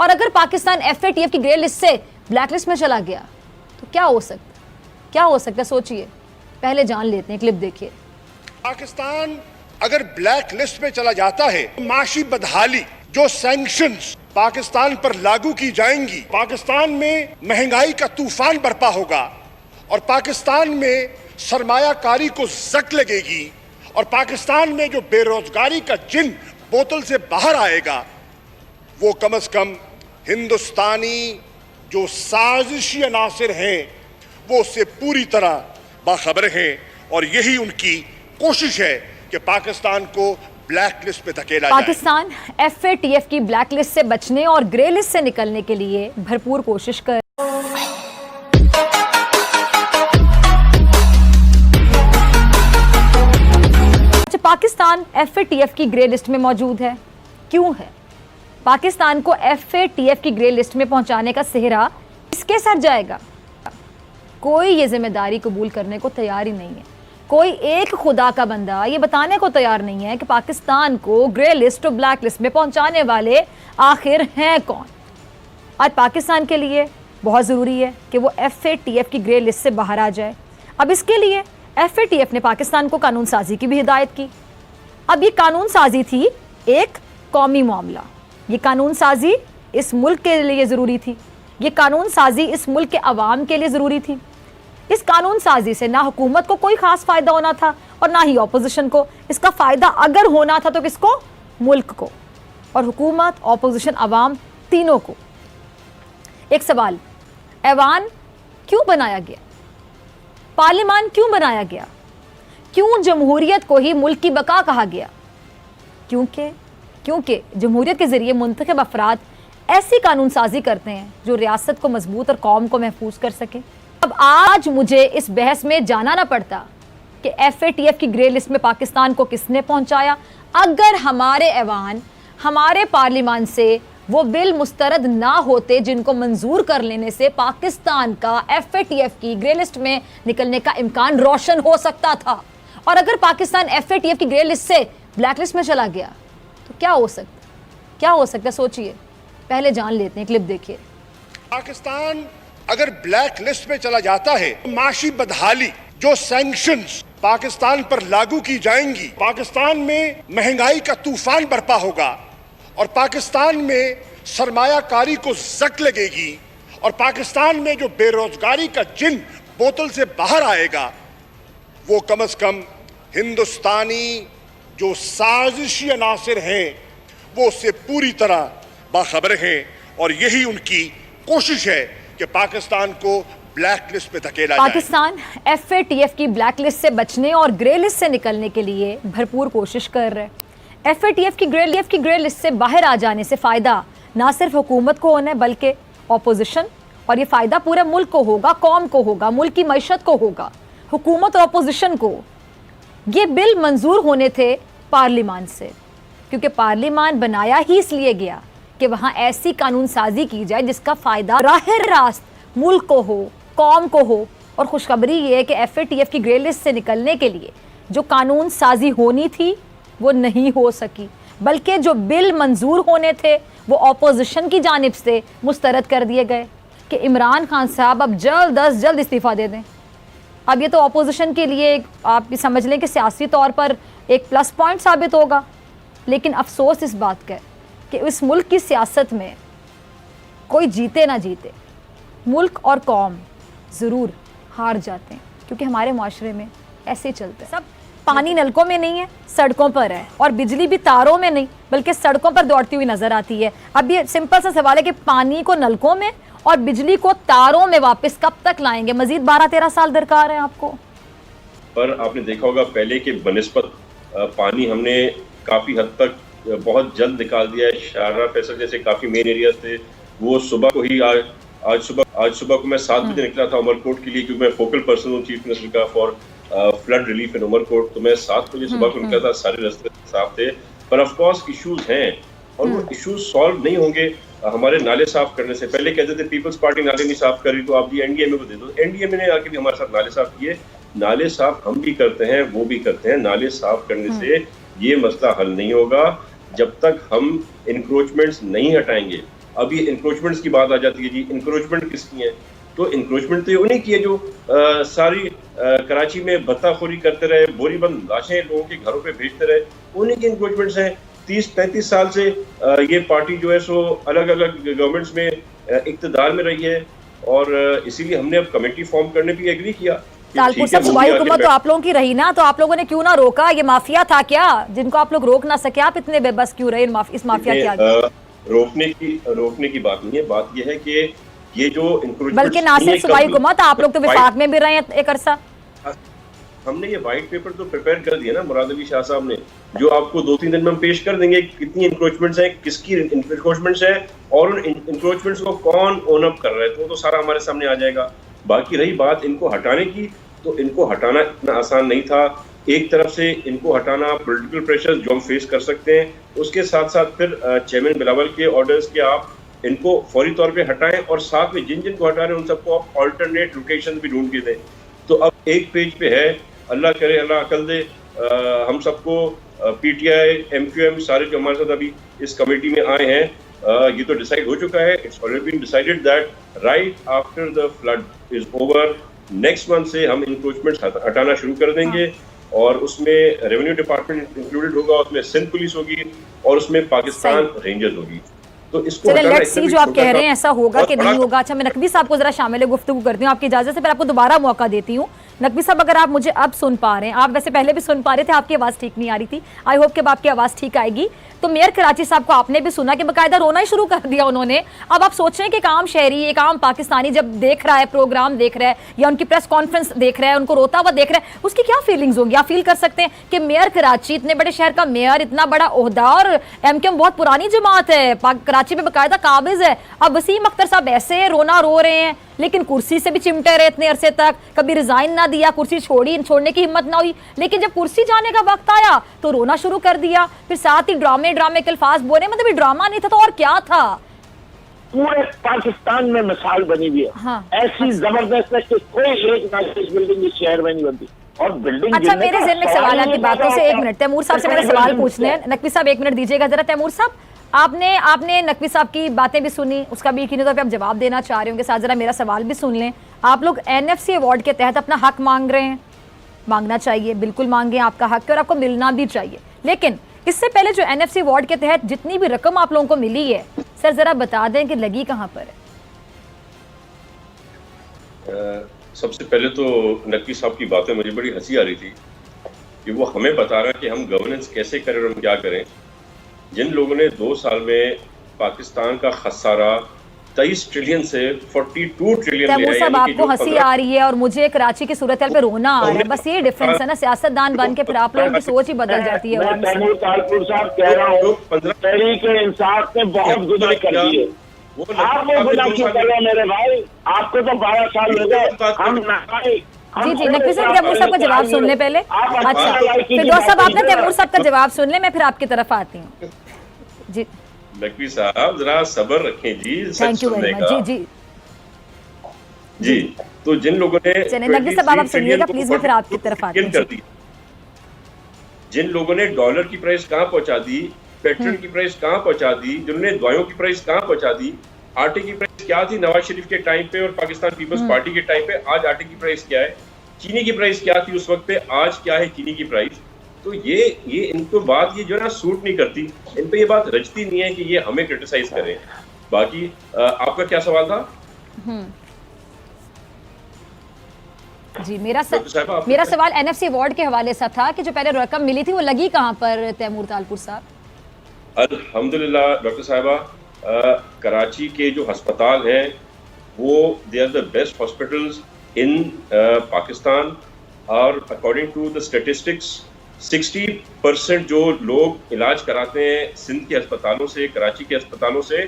और अगर पाकिस्तान FATF की ग्रे लिस्ट से ब्लैक लिस्ट में चला गया तो क्या हो सकता है सोचिए। पहले जान लेते हैं, क्लिप देखिए। पाकिस्तान अगर ब्लैक लिस्ट में चला जाता है, माशी बदहाली जो सैंक्शंस पाकिस्तान पर लागू की जाएंगी, पाकिस्तान में महंगाई का तूफान बरपा होगा और पाकिस्तान में सरमायाकारी को जक लगेगी और पाकिस्तान में जो बेरोजगारी का जिन बोतल से बाहर आएगा वो कम से कम हिंदुस्तानी जो साजिशी अनासिर हैं वो उससे पूरी तरह बाखबर हैं और यही उनकी कोशिश है कि पाकिस्तान को ब्लैक लिस्ट पे धकेला जाए। पाकिस्तान FATF की ब्लैक लिस्ट से बचने और ग्रे लिस्ट से निकलने के लिए भरपूर कोशिश कर पाकिस्तान FATF की ग्रे लिस्ट में मौजूद है। क्यों है? पाकिस्तान को FATF की ग्रे लिस्ट में पहुंचाने का सेहरा किसके सर जाएगा? कोई ये जिम्मेदारी कबूल करने को तैयार ही नहीं है। कोई एक खुदा का बंदा ये बताने को तैयार नहीं है कि पाकिस्तान को ग्रे लिस्ट और ब्लैक लिस्ट में पहुंचाने वाले आखिर हैं कौन। आज पाकिस्तान के लिए बहुत ज़रूरी है कि वो FATF की ग्रे लिस्ट से बाहर आ जाए। अब इसके लिए FATF ने पाकिस्तान को कानून साजी की भी हिदायत की। अब ये कानून साजी थी एक कौमी मामला, ये कानून साजी इस मुल्क के लिए ज़रूरी थी, ये कानून साजी इस मुल्क के अवाम के लिए ज़रूरी थी। इस कानून साजी से ना हुकूमत को कोई ख़ास फ़ायदा होना था और ना ही ऑपोजिशन को। इसका फ़ायदा अगर होना था तो किसको? मुल्क को, और हुकूमत, ऑपोजिशन, अवाम तीनों को। एक सवाल, ऐवान क्यों बनाया गया? पार्लियामान क्यों बनाया गया? क्यों जमहूरियत को ही मुल्क की बका कहा गया? क्योंकि जमहूरियत के ज़रिए मुंतखब अफराद ऐसी कानून साजी करते हैं जो रियासत को मजबूत और कौम को महफूज कर सके। अब आज मुझे इस बहस में जाना ना पड़ता कि FATF की ग्रे लिस्ट में पाकिस्तान को किसने पहुंचाया। अगर हमारे ऐवान, हमारे पार्लियामान से वो बिल मुस्तरद ना होते जिनको मंजूर कर लेने से पाकिस्तान का FATF की ग्रे लिस्ट में निकलने का इम्कान रोशन हो सकता था। और अगर पाकिस्तान FATF की ग्रे लिस्ट से ब्लैक लिस्ट में चला गया तो क्या हो सकता है सोचिए। पहले जान लेते हैं, क्लिप देखिए। पाकिस्तान अगर ब्लैक लिस्ट में चला जाता है, माशी बदहाली जो सैंक्शंस पाकिस्तान पर लागू की जाएंगी, पाकिस्तान में महंगाई का तूफान बरपा होगा और पाकिस्तान में सरमायाकारी को जक लगेगी और पाकिस्तान में जो बेरोजगारी का जिन बोतल से बाहर आएगा वो कम से कम हिंदुस्तानी जो साजिशी अनासिर हैं वो उससे पूरी तरह बाखबर हैं और यही उनकी कोशिश है कि पाकिस्तान को ब्लैक लिस्ट पे धकेला जाए। पाकिस्तान FATF की ब्लैक लिस्ट से बचने और ग्रे लिस्ट से निकलने के लिए भरपूर कोशिश कर रहे हैं। FATF की ग्रे लिस्ट से बाहर आ जाने से फ़ायदा ना सिर्फ हुकूमत को होना है बल्कि ऑपोजिशन, और ये फ़ायदा पूरे मुल्क को होगा, कौम को होगा, मुल्क की मईशत को होगा, हुकूमत और ऑपोजिशन को। ये बिल मंजूर होने थे पार्लियामान से, क्योंकि पार्लियामान बनाया ही इसलिए गया कि वहाँ ऐसी कानून साजी की जाए जिसका फ़ायदा राह रास्त मुल्क को हो, कौम को हो। और खुशखबरी ये है कि FATF की ग्रे लिस्ट से निकलने के लिए जो कानून साजी होनी थी वो नहीं हो सकी, बल्कि जो बिल मंजूर होने थे वो ऑपोजिशन की जानिब से मुस्तरद कर दिए गए कि इमरान खान साहब अब जल्द अज जल्द इस्तीफ़ा दे दें। अब ये तो ऑपोजिशन के लिए आप भी समझ लें कि सियासी तौर पर एक प्लस पॉइंट साबित होगा, लेकिन अफसोस इस बात का कि इस मुल्क की सियासत में कोई जीते ना जीते, मुल्क और कौम ज़रूर हार जाते हैं, क्योंकि हमारे माशरे में ऐसे चलते हैं। सब पानी नलकों में नहीं है, सड़कों पर है, और बिजली भी तारों में नहीं बल्कि सड़कों पर दौड़ती हुई नज़र आती है। अब ये सिंपल सा सवाल है कि पानी को नलकों में और बिजली को तारों में वापस कब तक लाएंगे? मजीद 12-13 साल दरकार है आपको। पर आपने देखा होगा पहले के बनिस्बत पानी हमने काफ़ी हद तक बहुत जल्द निकाल दिया है। शाहरा फैसल जैसे काफ़ी मेन एरियाज थे, वो सुबह को ही आज सुबह को मैं 7 बजे निकला था उमरकोट के लिए, क्योंकि मैं फोकल पर्सन हूँ चीफ मिनिस्टर का for flood relief in Umarkot. तो मैं 7 बजे सुबह को निकला था, सारे रास्ते साफ थे। पर ऑफ कोर्स इश्यूज हैं और वो इश्यूज सॉल्व नहीं होंगे हमारे नाले साफ करने से। पहले कहते थे पीपल्स पार्टी नाले नहीं साफ करी तो आप भी NDMA को दे दो। NDMA ने आके भी हमारे साथ नाले साफ किए। नाले साफ हम भी करते हैं, वो भी करते हैं। नाले साफ करने से ये मसला हल नहीं होगा जब तक हम इंक्रोचमेंट्स नहीं हटाएंगे। अभी इंक्रोचमेंट्स की बात आ जाती है जी, इंक्रोचमेंट किसकी है? तो इंक्रोचमेंट तो उन्हीं की है जो सारी कराची में भत्ताखोरी करते रहे, बोरीबंद लाशें लोगों के घरों पे भेजते रहे, उन्हीं के इंक्रोचमेंट्स हैं। 30-35 साल से ये पार्टी जो है सो अलग अलग गवर्नमेंट्स में इक्तदार में रही है, और इसीलिए हमने अब कमेटी फॉर्म करने भी एग्री किया। तालपुर साहब, सूबाई हुकूमत तो आप लोगों की रही ना, तो आप लोगों ने क्यों ना रोका? ये माफिया था क्या जिनको आप लोग रोक ना सके? आप इतने बेबस क्यों रहे इस माफिया के आगे? रोकने की बात नहीं है, बात ये है कि ये जो इंक्रोचमेंट, बल्कि ना सिर्फ सूबाई हुकूमत, आप लोग तो विफाक में भी रहे हैं एक अरसा। हमने ये व्हाइट पेपर तो प्रिपेयर कर दिया ना मुराद अली शाह साहब ने, जो आपको 2-3 दिन में हम पेश कर देंगे। कितनी इंक्रोचमेंट्स हैं, किसकी इंक्रोचमेंट्स है, और उन इंक्रोचमेंट्स को कौन ओन अप कर रहा है, तो सारा हमारे सामने आ जाएगा। बाकी रही बात इनको हटाने की, तो इनको हटाना इतना आसान नहीं था। एक तरफ से इनको हटाना पॉलिटिकल प्रेशर जो हम फेस कर सकते हैं, उसके साथ साथ फिर चेयरमैन बिलावल के ऑर्डर्स के आप इनको फौरी तौर पे हटाएं, और साथ में जिन जिन को हटा रहे हैं उन सबको आप ऑल्टरनेट लोकेशन भी ढूंढ के दें। तो अब एक पेज पे है, अल्लाह करे अल्लाह अकल दे हम सबको, पीटीआई एमक्यूएम सारे जो हमारे साथ अभी इस कमेटी में आए हैं, ये तो डिसाइड हो चुका है, it's already been decided that right after the flood is over, next month से हम इंक्रोचमेंट्स हटाना शुरू कर देंगे। और उसमें रेवेन्यू डिपार्टमेंट इंक्लूडेड होगा, उसमें सिंध पुलिस होगी, और उसमें पाकिस्तान रेंजर्स होगी। तो इसको चलिए लेट्स सी जो आप कह रहे हैं ऐसा होगा कि नहीं होगा। अच्छा, मैं नकवी साहब को जरा शामिल गुफ्तगू करती हूँ आपकी इजाजत से, फिर आपको दोबारा मौका देती हूँ। नकवी साहब, अगर आप मुझे अब सुन पा रहे हैं, आप वैसे पहले भी सुन पा रहे थे, आपकी आवाज़ ठीक नहीं आ रही थी, आई होप कि अब आपकी आवाज़ ठीक आएगी। तो मेयर कराची साहब को आपने भी सुना कि बाकायदा रोना ही शुरू कर दिया उन्होंने। अब आप सोच रहे हैं कि एक आम शहरी, एक आम पाकिस्तानी जब देख रहा है, प्रोग्राम देख रहा है या उनकी प्रेस कॉन्फ्रेंस देख रहा है, उनको रोता हुआ देख रहा है, उसकी क्या फीलिंग्स होंगी? आप फील कर सकते हैं कि मेयर कराची, इतने बड़े शहर का मेयर, इतना बड़ा ओहदा, और एमक्यूएम बहुत पुरानी जमात है, कराची में बाकायदा काबिज है। अब वसीम अख्तर साहब ऐसे रोना रो रहे हैं, लेकिन कुर्सी से भी चिमटे रहे इतने अरसे तक, कभी रिजाइन ना दिया, कुर्सी छोड़ने की हिम्मत ना हुई, लेकिन जब कुर्सी जाने का वक्त आया तो रोना शुरू कर दिया। फिर साथ ही ड्रामे के अल्फाज बोले, मतलब ये ड्रामा नहीं था तो और क्या था? पूरे पाकिस्तान में मिसाल बनी हुई है। हाँ, ऐसी जबरदस्त है कि कोई एक नाजिश बिल्डिंग इस शहर में नहीं बनती, और बिल्डिंग। अच्छा, मेरे ज़हन में सवाल है आपकी बातों से। एक मिनट, तैमूर साहब से मेरा सवाल पूछने हैं। नकवी साहब 1 मिनट दीजिएगा जरा। तैमूर साहब, आपने नकवी साहब की बातें भी सुनी, उसका भी यकीनी तौर पे आप जवाब देना चाह रहे होंगे, साथ जरा मेरा सवाल भी सुन लें। आप लोग एनएफसी अवार्ड के तहत अपना हक मांग रहे हैं, मांगना चाहिए, बिल्कुल मांगे, आपका हक है और आपको मिलना भी चाहिए। लेकिन इससे पहले जो एनएफसी अवार्ड के तहत जितनी भी रकम आप लोगों को मिली है, सर जरा बता दें कि लगी कहाँ पर है? सबसे पहले तो नकवी साहब की बातें मुझे बड़ी हंसी आ रही थी कि वो हमें बता रहा कि हम गवर्नेंस कैसे करें और हम क्या करें। जिन लोगों ने 2 साल में पाकिस्तान का खसारा 23 ट्रिलियन से 42 ट्रिलियन में तैमूर साहब, आपको हंसी आ रही है और मुझे कराची की सूरत पे रोना आ रहा है, बस ये डिफरेंस है ना। सियासतदान बन के फिर आप लोगों की सोच ही बदल जाती है। मैं तैमूर तालपुर साहब कह रहा हूँ, तहरीक इंसाफ ने बहुत गुनाह कर दिए। आप वो गुनाह क्यों कर रहे हैं मेरे भाई? आपको तो 12 साल हो गए, हम जी नकवी साहब, तैमूर साहब का जवाब सुन ले पहले। अच्छा, फिर दो साहब आपने तैमूर साहब का जवाब सुन ले, मैं फिर आपकी तरफ आती हूँ। जी नकवी साहब जरा सब्र रखें जी, थैंक यू वेरी मच। जी जी तो जिन लोगों ने नकवी साहब आप सुनिएगा प्लीज, मैं फिर आपकी तरफ आती हूँ। जिन लोगों ने डॉलर की प्राइस कहाँ पहुंचा दी, पेट्रोल की प्राइस कहाँ पहुंचा दी, जिन्होंने दवाइयों की प्राइस कहाँ पहुंचा दी, आटे की प्राइस क्या थी नवाज शरीफ के टाइम पे और पाकिस्तान पीपल्स पार्टी के टाइम पे, आज आटे की प्राइस क्या है, चीनी की प्राइस क्या थी उस वक्त पे, आज क्या है चीनी की प्राइस। तो ये इनको बात ये जो है ना सूट नहीं करती, इन पे ये बात रचती नहीं है कि ये हमें क्रिटिसाइज करें। बाकी आपका क्या सवाल था? जी मेरा सवाल एनएफसी अवार्ड के हवाले से था कि जो पहले रकम मिली थी वो लगी कहाँ पर तैमूर तालपुर साहब? अल्हम्दुलिल्लाह डॉक्टर साहिबा, कराची के जो अस्पताल हैं वो they are the best hospitals in Pakistan, और अकॉर्डिंग टू द स्टेटिस्टिक्स 60% जो लोग इलाज कराते हैं सिंध के अस्पतालों से, कराची के अस्पतालों से,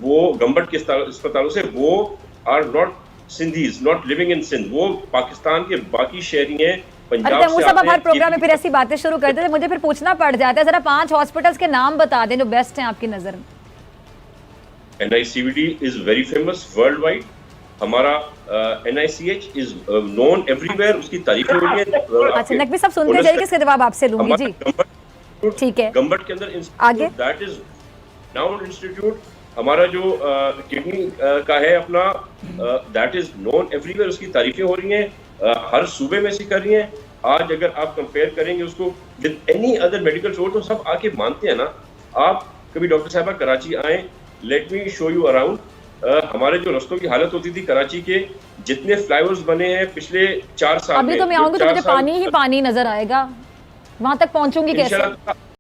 वो गंबट के अस्पतालों से, वो are not Sindhis, not living in Sindh, वो पाकिस्तान के बाकी शहरी हैं, पंजाब से आते हैं। हर प्रोग्राम में फिर ऐसी बातें शुरू करते थे, मुझे फिर पूछना पड़ जाता है, जरा 5 हॉस्पिटल्स के नाम बता दें जो बेस्ट हैं आपकी नजर में। NICVD is very famous world wide, हमारा NICH इज नोन एवरीवेयर, उसकी तारीफ हो रही है। अच्छा नकवी साहब सुनते जाइए, किसका जवाब आपसे लूंगी जी। ठीक है, गंबट के अंदर आगे दैट इज नाउन इंस्टीट्यूट हमारा जो किडनी का है अपना, दैट इज नोन एवरीवेयर, उसकी तारीफें हो रही हैं, हर सूबे में से कर रही हैं। आज अगर आप कंपेयर करेंगे उसको with any other medical store तो सब आके मानते हैं ना। आप कभी डॉक्टर साहबा कराची आए, let me show you around. हमारे जो रास्तों की हालत होती थी कराची के, जितने फ्लाईओवर्स बने हैं पिछले 4 साल अभी तो मैं आऊंगी तो मुझे पानी ही पानी नजर आएगा, वहां तक पहुंचूंगी कैसे?